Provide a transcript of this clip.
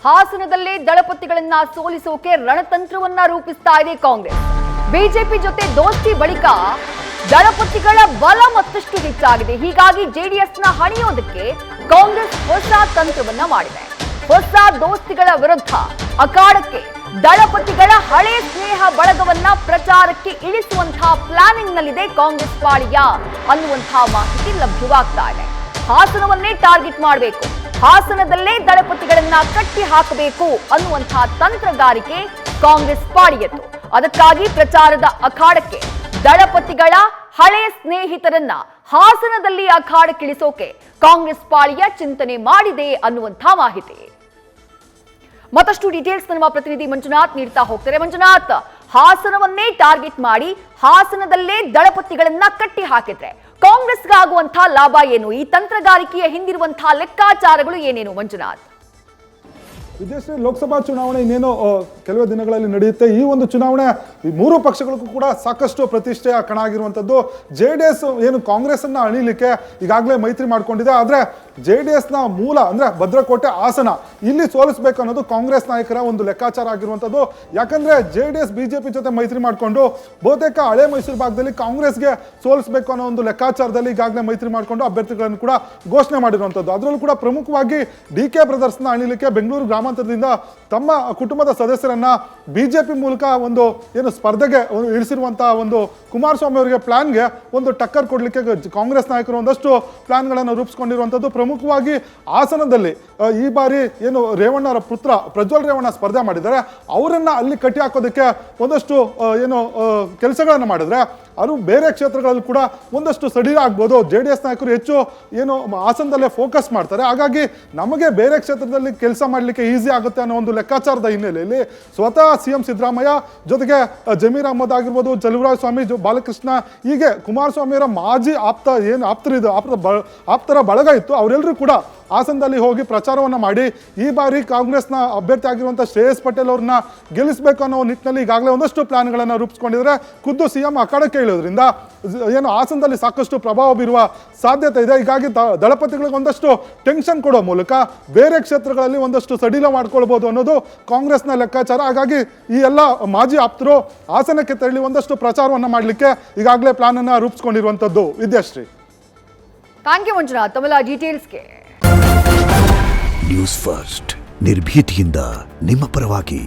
ಹಾಸನದಲ್ಲೇ ದಳಪತಿಗಳನ್ನ ಸೋಲಿಸೋಕೆ ರಣತಂತ್ರವನ್ನ ರೂಪಿಸ್ತಾ ಇದೆ ಕಾಂಗ್ರೆಸ್. ಬಿಜೆಪಿ ಜೊತೆ ದೋಸ್ತಿ ಬಳಿಕ ದಳಪತಿಗಳ ಬಲ ಮತ್ತಷ್ಟು ಹೆಚ್ಚಾಗಿದೆ. ಹೀಗಾಗಿ ಜೆಡಿಎಸ್ನ ಹಣಿಯೋದಕ್ಕೆ ಕಾಂಗ್ರೆಸ್ ಹೊಸ ತಂತ್ರವನ್ನ ಮಾಡಿದೆ. ಹೊಸ ದೋಸ್ತಿಗಳ ವಿರುದ್ಧ ಅಖಾಡಕ್ಕೆ ದಳಪತಿಗಳ ಹಳೆ ಸ್ನೇಹ ಬಳಗವನ್ನ ಪ್ರಚಾರಕ್ಕೆ ಇಳಿಸುವಂತಹ ಪ್ಲಾನಿಂಗ್ ನಲ್ಲಿದೆ ಕಾಂಗ್ರೆಸ್ ಪಾಳಿಯ ಅನ್ನುವಂತಹ ಮಾಹಿತಿ ಲಭ್ಯವಾಗ್ತಾ ಇದೆ. ಹಾಸನವನ್ನೇ ಟಾರ್ಗೆಟ್ ಮಾಡಬೇಕು, ಹಾಸನದಲ್ಲೇ ದಳಪತಿಗಳನ್ನ ಕಟ್ಟಿ ಹಾಕಬೇಕು ಅನ್ನುವಂತಹ ತಂತ್ರಗಾರಿಕೆ ಕಾಂಗ್ರೆಸ್ ಪಾಳಿಯತ್ತು. ಅದಕ್ಕಾಗಿ ಪ್ರಚಾರದ ಅಖಾಡಕ್ಕೆ ದಳಪತಿಗಳ ಹಳೆ ಸ್ನೇಹಿತರನ್ನ ಹಾಸನದಲ್ಲಿ ಅಖಾಡಕ್ಕಿಳಿಸೋಕೆ ಕಾಂಗ್ರೆಸ್ ಪಾಳಿಯ ಚಿಂತನೆ ಮಾಡಿದೆ ಅನ್ನುವಂತಹ ಮಾಹಿತಿ. ಮತ್ತಷ್ಟು ಡೀಟೇಲ್ಸ್ ನಮ್ಮ ಪ್ರತಿನಿಧಿ ಮಂಜುನಾಥ್ ನೀಡ್ತಾ ಹೋಗ್ತಾರೆ. ಮಂಜುನಾಥ್, ಹಾಸನವನ್ನೇ ಟಾರ್ಗೆಟ್ ಮಾಡಿ ಹಾಸನದಲ್ಲೇ ದಳಪತಿಗಳನ್ನ ಕಟ್ಟಿ ಹಾಕಿದ್ರೆ ಕಾಂಗ್ರೆಸ್ಗಾಗುವಂತಹ ಲಾಭ ಏನು? ಈ ತಂತ್ರಗಾರಿಕೆಯ ಹಿಂದಿರುವಂತಹ ಲೆಕ್ಕಾಚಾರಗಳು ಏನೇನು ಮಂಜುನಾಥ್? ವಿದೇಶಿ ಲೋಕಸಭಾ ಚುನಾವಣೆ ಇನ್ನೇನು ಕೆಲವೇ ದಿನಗಳಲ್ಲಿ ನಡೆಯುತ್ತೆ. ಈ ಒಂದು ಚುನಾವಣೆ ಈ ಮೂರು ಪಕ್ಷಗಳಿಗೂ ಕೂಡ ಸಾಕಷ್ಟು ಪ್ರತಿಷ್ಠೆಯ ಕಣ ಆಗಿರುವಂಥದ್ದು. JDS ಏನು ಕಾಂಗ್ರೆಸ್ ಅನ್ನ ಅಣಿಲಿಕ್ಕೆ ಈಗಾಗಲೇ ಮೈತ್ರಿ ಮಾಡ್ಕೊಂಡಿದೆ. ಆದರೆ JDSನ ಮೂಲ ಅಂದ್ರೆ ಭದ್ರಕೋಟೆ ಹಾಸನ, ಇಲ್ಲಿ ಸೋಲಿಸಬೇಕು ಅನ್ನೋದು ಕಾಂಗ್ರೆಸ್ ನಾಯಕರ ಒಂದು ಲೆಕ್ಕಾಚಾರ ಆಗಿರುವಂಥದ್ದು. ಯಾಕಂದ್ರೆ JDS ಬಿಜೆಪಿ ಜೊತೆ ಮೈತ್ರಿ ಮಾಡಿಕೊಂಡು ಬಹುತೇಕ ಹಳೆ ಮೈಸೂರು ಭಾಗದಲ್ಲಿ ಕಾಂಗ್ರೆಸ್ಗೆ ಸೋಲಿಸಬೇಕು ಅನ್ನೋ ಒಂದು ಲೆಕ್ಕಾಚಾರದಲ್ಲಿ ಈಗಾಗಲೇ ಮೈತ್ರಿ ಮಾಡಿಕೊಂಡು ಅಭ್ಯರ್ಥಿಗಳನ್ನು ಕೂಡ ಘೋಷಣೆ ಮಾಡಿರುವಂಥದ್ದು. ಅದರಲ್ಲೂ ಕೂಡ ಪ್ರಮುಖವಾಗಿ DK ಬ್ರದರ್ಸ್ನ ಅಣಿಲಿಕ್ಕೆ ಬೆಂಗಳೂರು ಗ್ರಾಮಾಂತರದಿಂದ ತಮ್ಮ ಕುಟುಂಬದ ಸದಸ್ಯರನ್ನ ಬಿಜೆಪಿ ಮೂಲಕ ಒಂದು ಏನು ಸ್ಪರ್ಧೆಗೆ ಇಳಿಸಿರುವಂತಹ ಒಂದು ಕುಮಾರಸ್ವಾಮಿ ಅವರಿಗೆ ಪ್ಲಾನ್ಗೆ ಒಂದು ಟಕ್ಕರ್ ಕೊಡಲಿಕ್ಕೆ ಕಾಂಗ್ರೆಸ್ ನಾಯಕರು ಒಂದಷ್ಟು ಪ್ಲಾನ್ಗಳನ್ನು ರೂಪಿಸಿಕೊಂಡಿರುವಂಥದ್ದು. ಪ್ರಮುಖವಾಗಿ ಹಾಸನದಲ್ಲಿ ಈ ಬಾರಿ ಏನು ರೇವಣ್ಣರ ಪುತ್ರ ಪ್ರಜ್ವಲ್ ರೇವಣ್ಣ ಸ್ಪರ್ಧೆ ಮಾಡಿದ್ದಾರೆ, ಅವರನ್ನ ಅಲ್ಲಿ ಕಟ್ಟಿ ಹಾಕೋದಕ್ಕೆ ಒಂದಷ್ಟು ಏನು ಕೆಲಸಗಳನ್ನು ಮಾಡಿದ್ರೆ ಅದು ಬೇರೆ ಕ್ಷೇತ್ರಗಳಲ್ಲಿ ಕೂಡ ಒಂದಷ್ಟು ಸಡಿಲ ಆಗ್ಬೋದು. JDS ನಾಯಕರು ಹೆಚ್ಚು ಏನು ಹಾಸನದಲ್ಲೇ ಫೋಕಸ್ ಮಾಡ್ತಾರೆ. ಹಾಗಾಗಿ ನಮಗೆ ಬೇರೆ ಕ್ಷೇತ್ರದಲ್ಲಿ ಕೆಲಸ ಮಾಡಲಿಕ್ಕೆ ಈಸಿ ಆಗುತ್ತೆ ಅನ್ನೋ ಒಂದು ಲೆಕ್ಕಾಚಾರದ ಹಿನ್ನೆಲೆಯಲ್ಲಿ ಸ್ವತಃ CM ಸಿದ್ದರಾಮಯ್ಯ ಜೊತೆಗೆ ಜಮೀರ್ ಅಹಮದ್ ಆಗಿರ್ಬೋದು, ಚಲುವರಾಯ ಸ್ವಾಮಿ, ಬಾಲಕೃಷ್ಣ, ಹೀಗೆ ಕುಮಾರಸ್ವಾಮಿಯವರ ಮಾಜಿ ಆಪ್ತರ ಬಳಗ ಇತ್ತು, ಅವರೆಲ್ಲರೂ ಕೂಡ ಹಾಸನದಲ್ಲಿ ಹೋಗಿ ಪ್ರಚಾರವನ್ನು ಮಾಡಿ ಈ ಬಾರಿ ಕಾಂಗ್ರೆಸ್ನ ಅಭ್ಯರ್ಥಿ ಆಗಿರುವಂಥ ಶ್ರೇಯಸ್ ಪಟೇಲ್ ಅವ್ರನ್ನ ಗೆಲ್ಲಿಸಬೇಕು ಅನ್ನೋ ನಿಟ್ಟಿನಲ್ಲಿ ಈಗಾಗಲೇ ಒಂದಷ್ಟು ಪ್ಲಾನ್ಗಳನ್ನು ರೂಪಿಸ್ಕೊಂಡಿದ್ದಾರೆ. ಖುದ್ದು CM ಅಖಾಡಕ್ಕೆ ಇಳಿಯೋದ್ರಿಂದ ಏನು ಹಾಸನದಲ್ಲಿ ಸಾಕಷ್ಟು ಪ್ರಭಾವ ಬೀರುವ ಸಾಧ್ಯತೆ ಇದೆ. ಹೀಗಾಗಿ ದಳಪತಿಗಳಿಗೆ ಒಂದಷ್ಟು ಟೆನ್ಷನ್ ಕೊಡೋ ಮೂಲಕ ಬೇರೆ ಕ್ಷೇತ್ರಗಳಲ್ಲಿ ಒಂದಷ್ಟು ಸಡಿಲ ಮಾಡ್ಕೊಳ್ಬೋದು ಅನ್ನೋದು ಕಾಂಗ್ರೆಸ್ನ ಲೆಕ್ಕಾಚಾರ. ಹಾಗಾಗಿ ಈ ಎಲ್ಲ ಮಾಜಿ ಆಪ್ತರು ಹಾಸನಕ್ಕೆ ತೆರಳಿ ಒಂದಷ್ಟು ಪ್ರಚಾರವನ್ನು ಮಾಡಲಿಕ್ಕೆ ಈಗಾಗಲೇ ಪ್ಲಾನ್ ಅನ್ನು ರೂಪಿಸ್ಕೊಂಡಿರುವಂಥದ್ದು. ವಿದ್ಯಾಶ್ರೀ, ಥ್ಯಾಂಕ್ ಯು ಮಂಜುನಾಥ್ ತಮ್ಮೆಲ್ಲ ಡೀಟೇಲ್ಸ್ಗೆ. ನ್ಯೂಸ್ ಫಸ್ಟ್ ನಿರ್ಭೀತಿಯಿಂದ ನಿಮ್ಮ ಪರವಾಗಿ.